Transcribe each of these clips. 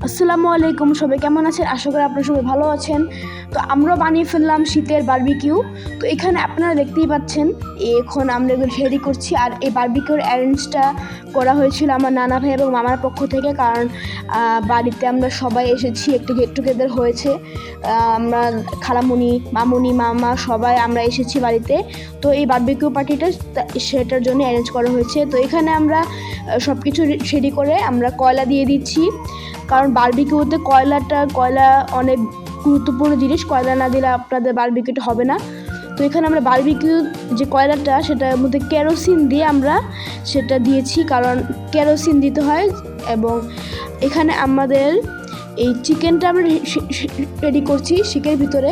আসসালামু আলাইকুম, সবাই কেমন আছেন? আশা করি আপনারা সবাই ভালো আছেন। তো আমরাও বানিয়ে ফেললাম শীতের বারবিকিউ। তো এখানে আপনারা দেখতেই পাচ্ছেন এখন আমরা এগুলো রেডি করছি। আর এই বারবিকিউর অ্যারেঞ্জটা করা হয়েছিল আমার নানা ভাই এবং মামার পক্ষ থেকে, কারণ বাড়িতে আমরা সবাই এসেছি, একটু গেট টুগেদার হয়েছে। আমরা খালামুনি, মামুনি, মামা সবাই আমরা এসেছি বাড়িতে। তো এই বারবিকিউ পার্টিটা সেটার জন্য অ্যারেঞ্জ করা হয়েছে। তো এখানে আমরা সব কিছু রেডি করে আমরা কয়লা দিয়ে দিচ্ছি, কারণ বারবিকিউতে কয়লা অনেক গুরুত্বপূর্ণ জিনিস। কয়লা না দিলে আপনাদের বারবিকিউটা হবে না। তো এখানে আমরা বারবিকিউ যে কয়লাটা সেটার মধ্যে কেরোসিন দিয়ে আমরা সেটা দিয়েছি, কারণ কেরোসিন দিতে হয়। এবং এখানে আমাদের এই চিকেনটা আমরা রেডি করছি শিকের ভিতরে।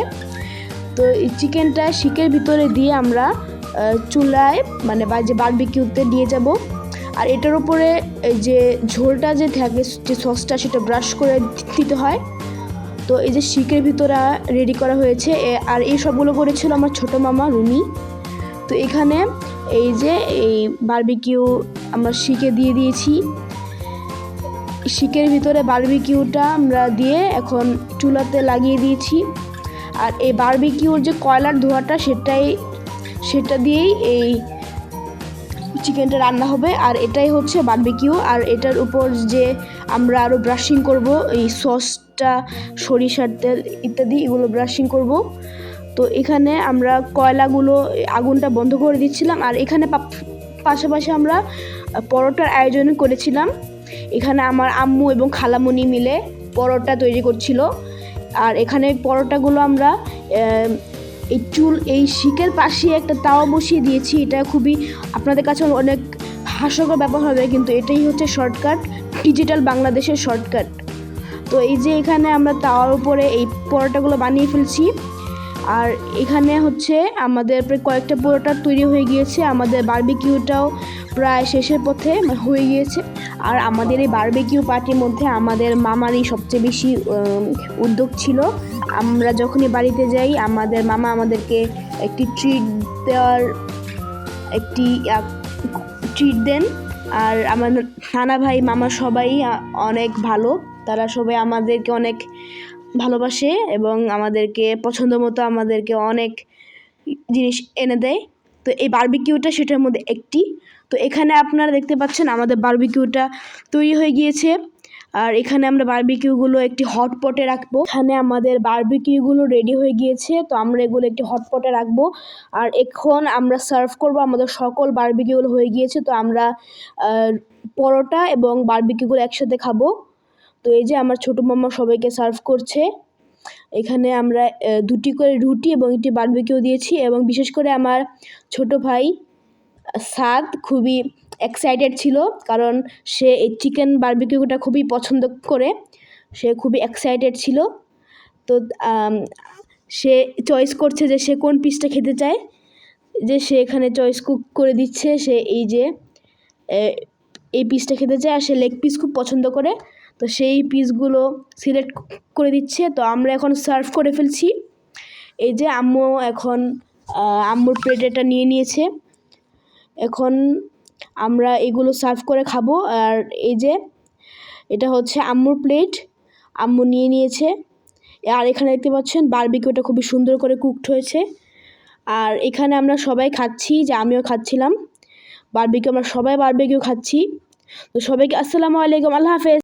তো এই চিকেনটা শিকের ভিতরে দিয়ে আমরা চুলায় মানে যে বারবিকিউতে দিয়ে যাব। আর এটার উপরে এই যে ঝোলটা যে থাকে, যে সসটা, সেটা ব্রাশ করে দিতে হয়। তো এই যে শিকের ভিতরে রেডি করা হয়েছে। আর এই সবগুলো করেছিল আমার ছোটো মামা রুমি। তো এখানে এই যে এই বারবিকিউ আমরা শিকে দিয়ে দিয়েছি। শিকের ভিতরে বারবিকিউটা আমরা দিয়ে এখন চুলাতে লাগিয়ে দিয়েছি। আর এই বারবিকিউর যে কয়লার ধোঁয়াটা সেটা দিয়েই এই চিকেনটা রান্না হবে। আর এটাই হচ্ছে বারবিকিউ। আর এটার উপর যে আমরা আরও ব্রাশিং করব, এই সসটা, সরিষার তেল ইত্যাদি এগুলো ব্রাশিং করব। তো এখানে আমরা কয়লাগুলো আগুনটা বন্ধ করে দিচ্ছিলাম। আর এখানে পাশাপাশি আমরা পরোটার আয়োজন করেছিলাম। এখানে আমার আম্মু এবং খালামুনি মিলে পরোটা তৈরি করছিল। আর এখানে পরোটাগুলো আমরা এই শিকের পাশে একটা তাওয়া বসিয়ে দিয়েছি। এটা খুবই আপনাদের কাছে অনেক হাস্যকর ব্যাপার হবে, কিন্তু এটাই হচ্ছে শর্টকাট, ডিজিটাল বাংলাদেশের শর্টকাট। তো এই যে এখানে আমরা তাওয়ার উপরে এই পরোটাগুলো বানিয়ে ফেলছি। আর এখানে হচ্ছে আমাদের প্রায় কয়েকটা পরোটা তৈরি হয়ে গিয়েছে। আমাদের বারবিকিউটাও প্রায় শেষের পথে হয়ে গিয়েছে। আর আমাদের এই বারবিকিউ পার্টির মধ্যে আমাদের মামারই সবচেয়ে বেশি উদ্যোগ ছিল। আমরা যখনই বাড়িতে যাই আমাদের মামা আমাদেরকে একটি ট্রিট দেন। আর আমার নানা ভাই, মামা সবাই অনেক ভালো। তারা সবাই আমাদেরকে অনেক ভালোবাসে এবং আমাদেরকে পছন্দ মতো আমাদেরকে অনেক জিনিস এনে দেয়। তো এই বারবিকিউটা সেটার মধ্যে একটি। তো এখানে আপনারা দেখতে পাচ্ছেন আমাদের বারবিকিউটা তৈরি হয়ে গিয়েছে। আর এখানে আমরা বারবিকিউগুলো একটি হটপটে রাখবো। এখানে আমাদের বারবিকিউগুলো রেডি হয়ে গিয়েছে। তো আমরা এগুলো একটি হটপটে রাখবো। আর এখন আমরা সার্ভ করব। আমাদের সকল বারবিকিউগুলো হয়ে গিয়েছে। তো আমরা পরোটা এবং বারবিকিউগুলো একসাথে খাবো। তো এই যে আমার ছোটো মামা সবাইকে সার্ভ করছে। এখানে আমরা 2টি করে রুটি এবং একটি বারবিকিউ দিয়েছি। এবং বিশেষ করে আমার ছোট ভাই সাদ খুবই এক্সাইটেড ছিল, কারণ সে এই চিকেন বারবিকিউটা খুবই পছন্দ করে। সে খুবই এক্সাইটেড ছিল। তো সে চয়েস করছে যে সে কোন পিসটা খেতে চায়, যে সে এখানে চয়েস করে দিচ্ছে। সে এই পিসটা খেতে চায়, আর সে লেগ পিস খুব পছন্দ করে। তো সেই পিসগুলো সিলেক্ট করে দিচ্ছে। তো আমরা এখন সার্ভ করে ফেলছি। এই যে আম্মু এখন আম্মুর প্লেটটা নিয়ে নিয়েছে। এখন আমরা এগুলো সার্ভ করে খাবো। আর এই যে এটা হচ্ছে আম্মুর প্লেট, আম্মু নিয়ে নিয়েছে। আর এখানে দেখতে পাচ্ছেন বারবিকিউটা খুবই সুন্দর করে কুকড হয়েছে। আর এখানে আমরা সবাই খাচ্ছি, যে আমিও খাচ্ছিলাম বারবিকিউ। আমরা সবাই বারবিকিউ খাচ্ছি। তো সবাইকে আসসালামু আলাইকুম, আল্লাহ হাফেজ।